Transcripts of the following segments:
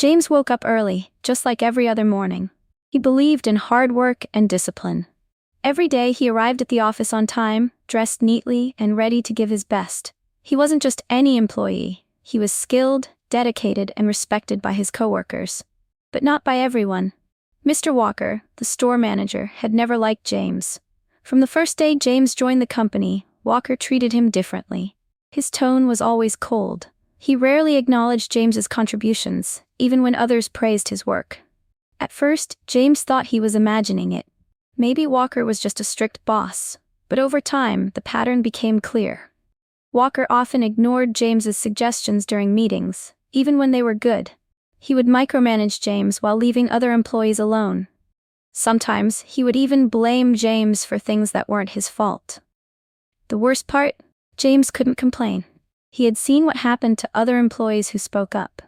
James woke up early, just like every other morning. He believed in hard work and discipline. Every day he arrived at the office on time, dressed neatly, and ready to give his best. He wasn't just any employee. He was skilled, dedicated, and respected by his coworkers. But not by everyone. Mr. Walker, the store manager, had never liked James. From the first day James joined the company, Walker treated him differently. His tone was always cold. He rarely acknowledged James's contributions, even when others praised his work. At first, James thought he was imagining it. Maybe Walker was just a strict boss, but over time, the pattern became clear. Walker often ignored James's suggestions during meetings, even when they were good. He would micromanage James while leaving other employees alone. Sometimes, he would even blame James for things that weren't his fault. The worst part? James couldn't complain. He had seen what happened to other employees who spoke up.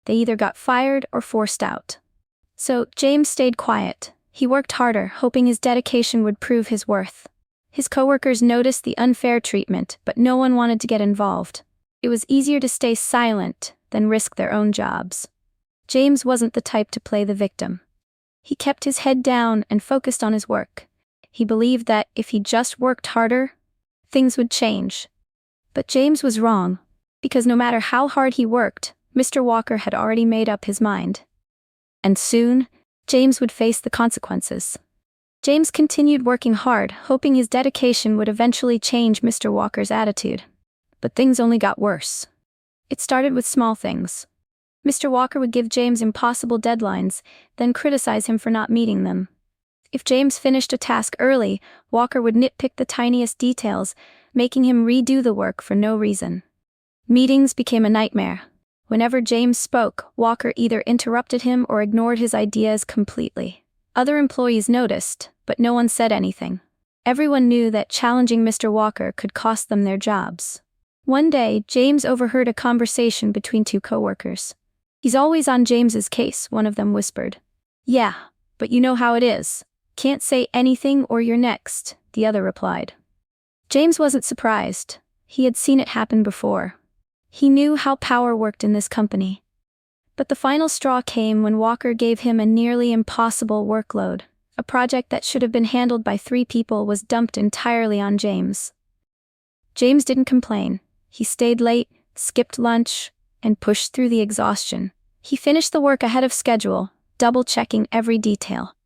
They either got fired or forced out. So, James stayed quiet. He worked harder, hoping his dedication would prove his worth. His coworkers noticed the unfair treatment, but no one wanted to get involved. It was easier to stay silent than risk their own jobs. James wasn't the type to play the victim. He kept his head down and focused on his work. He believed that if he just worked harder, things would change. But James was wrong, because no matter how hard he worked, Mr. Walker had already made up his mind. And soon, James would face the consequences. James continued working hard, hoping his dedication would eventually change Mr. Walker's attitude. But things only got worse. It started with small things. Mr. Walker would give James impossible deadlines, then criticize him for not meeting them. If James finished a task early, Walker would nitpick the tiniest details, making him redo the work for no reason. Meetings became a nightmare. Whenever James spoke, Walker either interrupted him or ignored his ideas completely. Other employees noticed, but no one said anything. Everyone knew that challenging Mr. Walker could cost them their jobs. One day, James overheard a conversation between two coworkers. "He's always on James's case," one of them whispered. "Yeah, but you know how it is. Can't say anything or you're next," the other replied. James wasn't surprised. He had seen it happen before. He knew how power worked in this company. But the final straw came when Walker gave him a nearly impossible workload. A project that should have been handled by 3 people was dumped entirely on James. James didn't complain. He stayed late, skipped lunch, and pushed through the exhaustion. He finished the work ahead of schedule, double-checking every detail.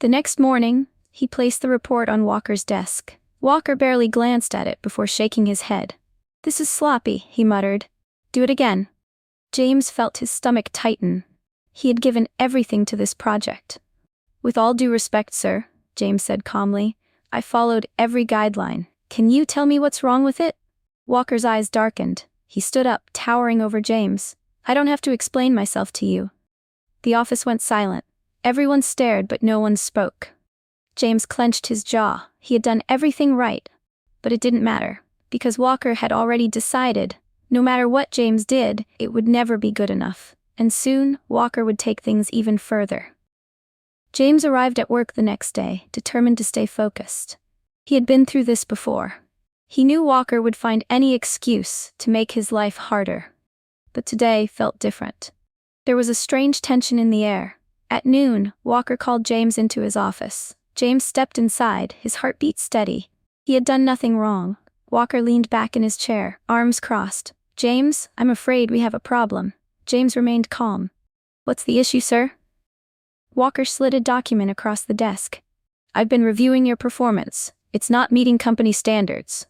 The next morning, he placed the report on Walker's desk. Walker barely glanced at it before shaking his head. "This is sloppy," he muttered. "Do it again." James felt his stomach tighten. He had given everything to this project. "With all due respect, sir," James said calmly, "I followed every guideline. Can you tell me what's wrong with it?" Walker's eyes darkened. He stood up, towering over James. "I don't have to explain myself to you." The office went silent. Everyone stared, but no one spoke. James clenched his jaw. He had done everything right. But it didn't matter, because Walker had already decided, no matter what James did, it would never be good enough. And soon, Walker would take things even further. James arrived at work the next day, determined to stay focused. He had been through this before. He knew Walker would find any excuse to make his life harder. But today felt different. There was a strange tension in the air. At noon, Walker called James into his office. James stepped inside, his heartbeat steady. He had done nothing wrong. Walker leaned back in his chair, arms crossed. "James, I'm afraid we have a problem." James remained calm. "What's the issue, sir?" Walker slid a document across the desk. "I've been reviewing your performance. It's not meeting company standards."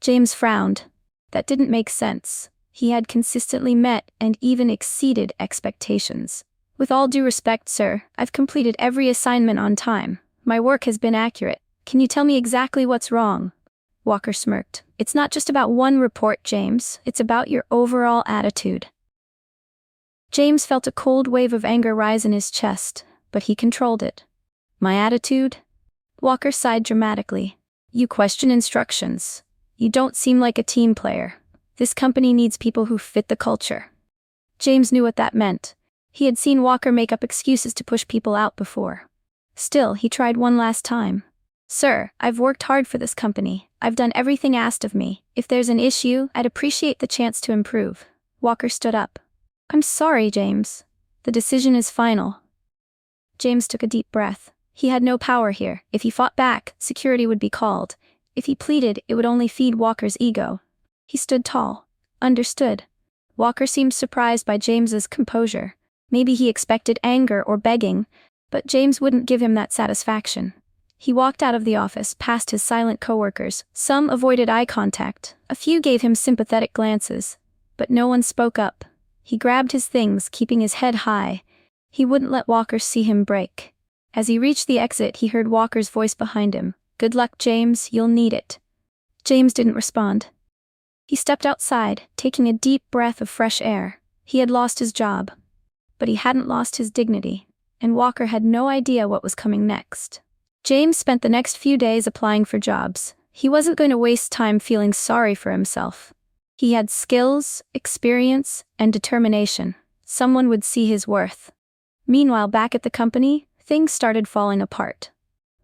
James frowned. That didn't make sense. He had consistently met and even exceeded expectations. "With all due respect, sir, I've completed every assignment on time. My work has been accurate. Can you tell me exactly what's wrong?" Walker smirked. "It's not just about one report, James. It's about your overall attitude." James felt a cold wave of anger rise in his chest, but he controlled it. "My attitude?" Walker sighed dramatically. "You question instructions. You don't seem like a team player. This company needs people who fit the culture." James knew what that meant. He had seen Walker make up excuses to push people out before. Still, he tried one last time. "Sir, I've worked hard for this company. I've done everything asked of me. If there's an issue, I'd appreciate the chance to improve." Walker stood up. I'm sorry, James. The decision is final. James took a deep breath. He had no power here. If he fought back, security would be called. If he pleaded, it would only feed Walker's ego. He stood tall. Understood. Walker seemed surprised by James's composure. Maybe he expected anger or begging, but James wouldn't give him that satisfaction. He walked out of the office, past his silent coworkers. Some avoided eye contact. A few gave him sympathetic glances. But no one spoke up. He grabbed his things, keeping his head high. He wouldn't let Walker see him break. As he reached the exit, he heard Walker's voice behind him. "Good luck, James, you'll need it." James didn't respond. He stepped outside, taking a deep breath of fresh air. He had lost his job. But he hadn't lost his dignity, and Walker had no idea what was coming next. James spent the next few days applying for jobs. He wasn't going to waste time feeling sorry for himself. He had skills, experience, and determination. Someone would see his worth. Meanwhile, back at the company, things started falling apart.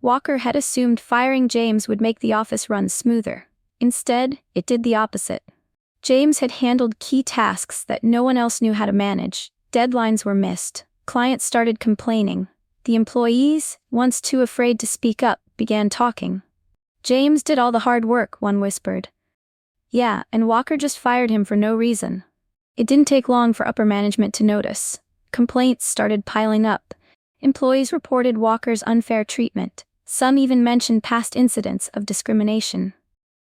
Walker had assumed firing James would make the office run smoother. Instead, it did the opposite. James had handled key tasks that no one else knew how to manage. Deadlines were missed. Clients started complaining. The employees, once too afraid to speak up, began talking. "James did all the hard work," one whispered. Yeah, and Walker just fired him for no reason. It didn't take long for upper management to notice. Complaints started piling up. Employees reported Walker's unfair treatment. Some even mentioned past incidents of discrimination.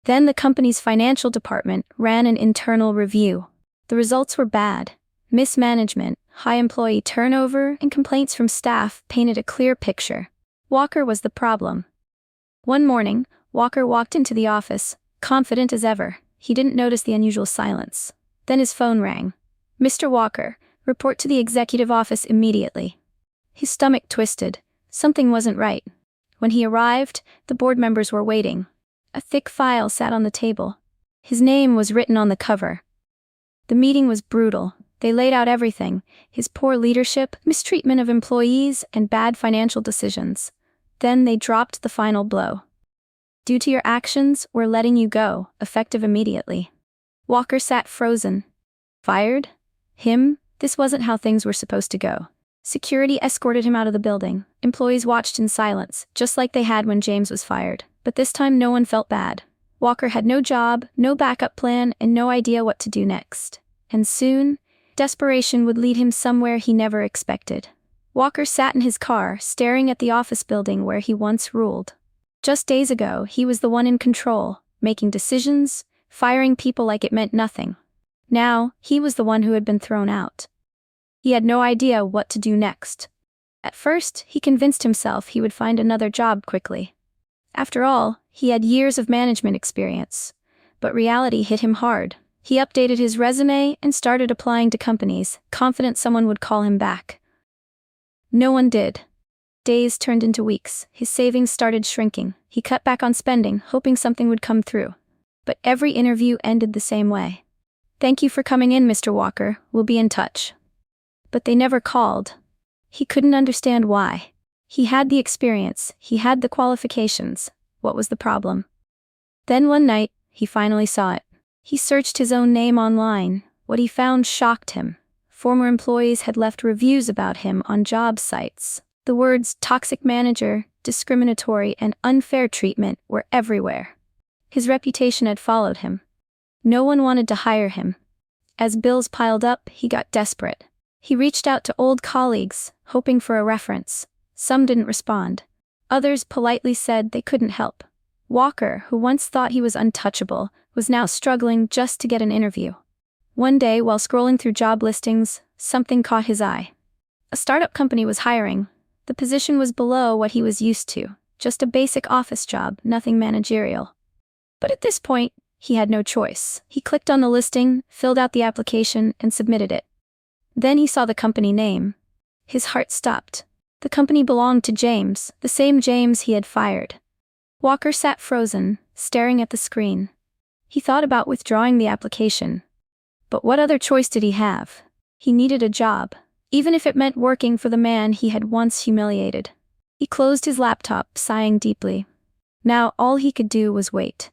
Then the company's financial department ran an internal review. The results were bad. Mismanagement, high employee turnover, and complaints from staff painted a clear picture. Walker was the problem. One morning, Walker walked into the office, confident as ever. He didn't notice the unusual silence. Then his phone rang. "Mr. Walker, report to the executive office immediately." His stomach twisted. Something wasn't right. When he arrived, the board members were waiting. A thick file sat on the table. His name was written on the cover. The meeting was brutal. They laid out everything: his poor leadership, mistreatment of employees, and bad financial decisions. Then they dropped the final blow. "Due to your actions, we're letting you go, effective immediately." Walker sat frozen. Fired? Him? This wasn't how things were supposed to go. Security escorted him out of the building. Employees watched in silence, just like they had when James was fired. But this time no one felt bad. Walker had no job, no backup plan, and no idea what to do next. And soon, desperation would lead him somewhere he never expected. Walker sat in his car, staring at the office building where he once ruled. Just days ago, he was the one in control, making decisions, firing people like it meant nothing. Now, he was the one who had been thrown out. He had no idea what to do next. At first, he convinced himself he would find another job quickly. After all, he had years of management experience. But reality hit him hard. He updated his resume and started applying to companies, confident someone would call him back. No one did. Days turned into weeks. His savings started shrinking. He cut back on spending, hoping something would come through. But every interview ended the same way. "Thank you for coming in, Mr. Walker. We'll be in touch." But they never called. He couldn't understand why. He had the experience, he had the qualifications. What was the problem? Then one night, he finally saw it. He searched his own name online. What he found shocked him. Former employees had left reviews about him on job sites. The words toxic manager, discriminatory, and unfair treatment were everywhere. His reputation had followed him. No one wanted to hire him. As bills piled up, he got desperate. He reached out to old colleagues, hoping for a reference. Some didn't respond. Others politely said they couldn't help. Walker, who once thought he was untouchable, was now struggling just to get an interview. One day, while scrolling through job listings, something caught his eye. A startup company was hiring. The position was below what he was used to, just a basic office job, nothing managerial. But at this point, he had no choice. He clicked on the listing, filled out the application, and submitted it. Then he saw the company name. His heart stopped. The company belonged to James, the same James he had fired. Walker sat frozen, staring at the screen. He thought about withdrawing the application. But what other choice did he have? He needed a job, even if it meant working for the man he had once humiliated. He closed his laptop, sighing deeply. Now all he could do was wait.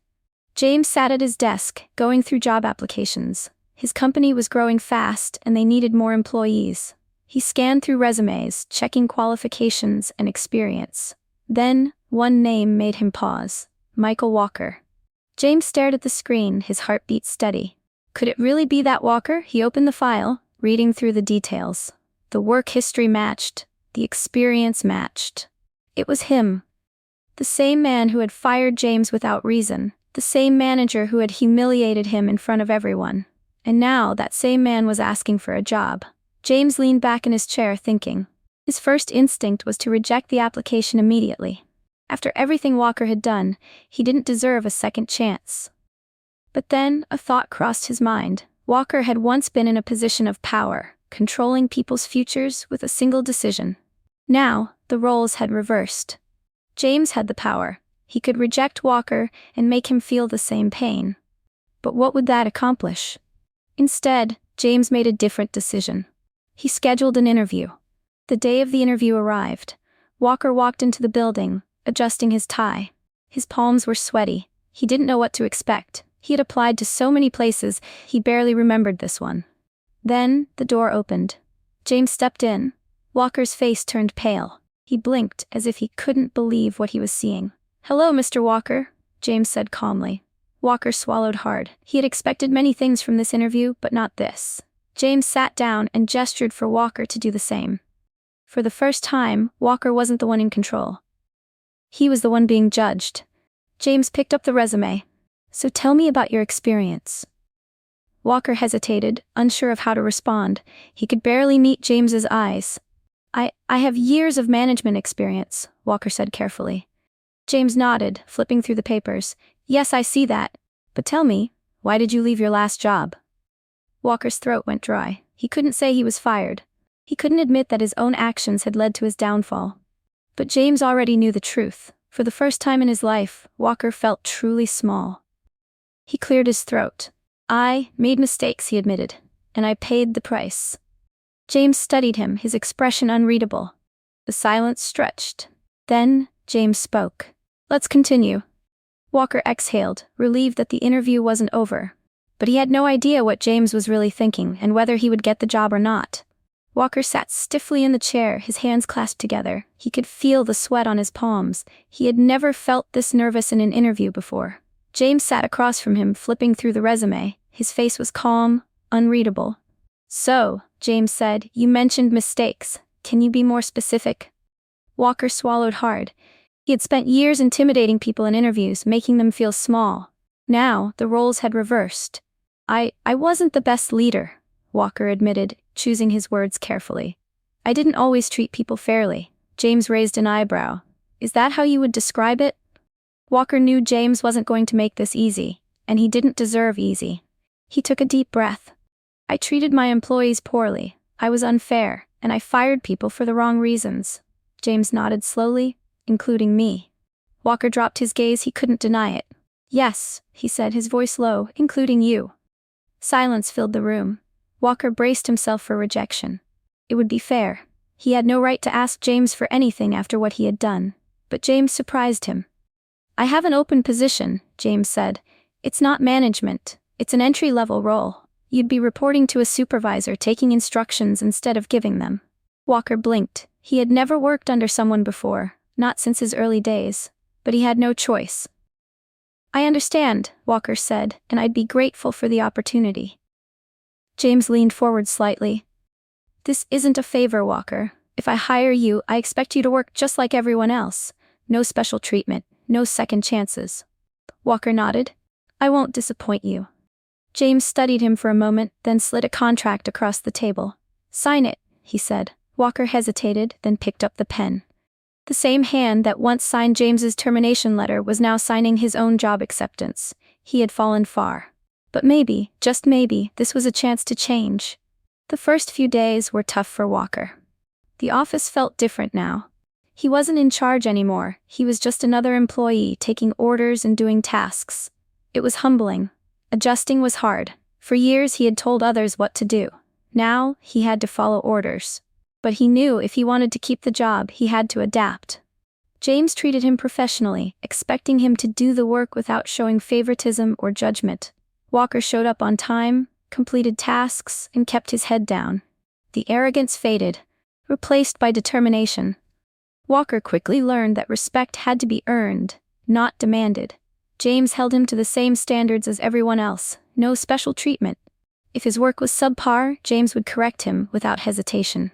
James sat at his desk, going through job applications. His company was growing fast and they needed more employees. He scanned through resumes, checking qualifications and experience. Then, one name made him pause. Michael Walker. James stared at the screen, his heartbeat steady. Could it really be that Walker? He opened the file, reading through the details. The work history matched. The experience matched. It was him. The same man who had fired James without reason. The same manager who had humiliated him in front of everyone. And now that same man was asking for a job. James leaned back in his chair thinking. His first instinct was to reject the application immediately. After everything Walker had done, he didn't deserve a second chance. But then, a thought crossed his mind. Walker had once been in a position of power, controlling people's futures with a single decision. Now, the roles had reversed. James had the power. He could reject Walker and make him feel the same pain. But what would that accomplish? Instead, James made a different decision. He scheduled an interview. The day of the interview arrived. Walker walked into the building, adjusting his tie. His palms were sweaty. He didn't know what to expect. He had applied to so many places, he barely remembered this one. Then, the door opened. James stepped in. Walker's face turned pale. He blinked as if he couldn't believe what he was seeing. "Hello, Mr. Walker," James said calmly. Walker swallowed hard. He had expected many things from this interview, but not this. James sat down and gestured for Walker to do the same. For the first time, Walker wasn't the one in control. He was the one being judged. James picked up the resume. "So tell me about your experience." Walker hesitated, unsure of how to respond. He could barely meet James's eyes. I have years of management experience," Walker said carefully. James nodded, flipping through the papers. "Yes, I see that. But tell me, why did you leave your last job?" Walker's throat went dry. He couldn't say he was fired. He couldn't admit that his own actions had led to his downfall. But James already knew the truth. For the first time in his life, Walker felt truly small. He cleared his throat. "I made mistakes," he admitted, "and I paid the price." James studied him, his expression unreadable. The silence stretched. Then, James spoke. "Let's continue." Walker exhaled, relieved that the interview wasn't over. But he had no idea what James was really thinking and whether he would get the job or not. Walker sat stiffly in the chair, his hands clasped together. He could feel the sweat on his palms. He had never felt this nervous in an interview before. James sat across from him, flipping through the resume. His face was calm, unreadable. "So," James said, "you mentioned mistakes. Can you be more specific?" Walker swallowed hard. He had spent years intimidating people in interviews, making them feel small. Now, the roles had reversed. I wasn't the best leader," Walker admitted, choosing his words carefully. "I didn't always treat people fairly." James raised an eyebrow. "Is that how you would describe it?" Walker knew James wasn't going to make this easy, and he didn't deserve easy. He took a deep breath. "I treated my employees poorly. I was unfair, and I fired people for the wrong reasons." James nodded slowly, "Including me." Walker dropped his gaze. He couldn't deny it. "Yes," he said, his voice low, "including you." Silence filled the room. Walker braced himself for rejection. It would be fair. He had no right to ask James for anything after what he had done. But James surprised him. "I have an open position," James said. "It's not management. It's an entry-level role. You'd be reporting to a supervisor, taking instructions instead of giving them." Walker blinked. He had never worked under someone before, not since his early days. But he had no choice. "I understand," Walker said, "and I'd be grateful for the opportunity." James leaned forward slightly. "This isn't a favor, Walker. If I hire you, I expect you to work just like everyone else. No special treatment, no second chances." Walker nodded. "I won't disappoint you." James studied him for a moment, then slid a contract across the table. "Sign it," he said. Walker hesitated, then picked up the pen. The same hand that once signed James's termination letter was now signing his own job acceptance. He had fallen far. But maybe, just maybe, this was a chance to change. The first few days were tough for Walker. The office felt different now. He wasn't in charge anymore. He was just another employee taking orders and doing tasks. It was humbling. Adjusting was hard. For years he had told others what to do. Now, he had to follow orders. But he knew if he wanted to keep the job, he had to adapt. James treated him professionally, expecting him to do the work without showing favoritism or judgment. Walker showed up on time, completed tasks, and kept his head down. The arrogance faded, replaced by determination. Walker quickly learned that respect had to be earned, not demanded. James held him to the same standards as everyone else, no special treatment. If his work was subpar, James would correct him without hesitation.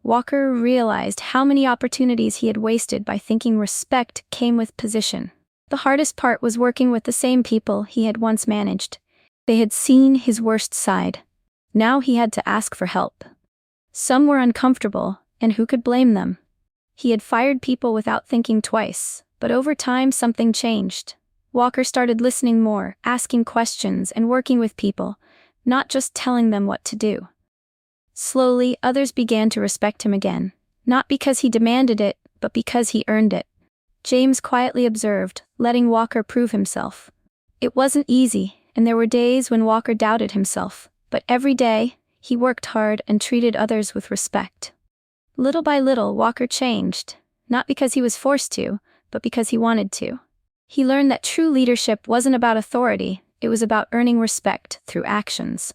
Walker realized how many opportunities he had wasted by thinking respect came with position. The hardest part was working with the same people he had once managed. They had seen his worst side. Now he had to ask for help. Some were uncomfortable, and who could blame them? He had fired people without thinking twice, but over time something changed. Walker started listening more, asking questions, and working with people, not just telling them what to do. Slowly, others began to respect him again, not because he demanded it, but because he earned it. James quietly observed, letting Walker prove himself. It wasn't easy, and there were days when Walker doubted himself, but every day, he worked hard and treated others with respect. Little by little, Walker changed, not because he was forced to, but because he wanted to. He learned that true leadership wasn't about authority, it was about earning respect through actions.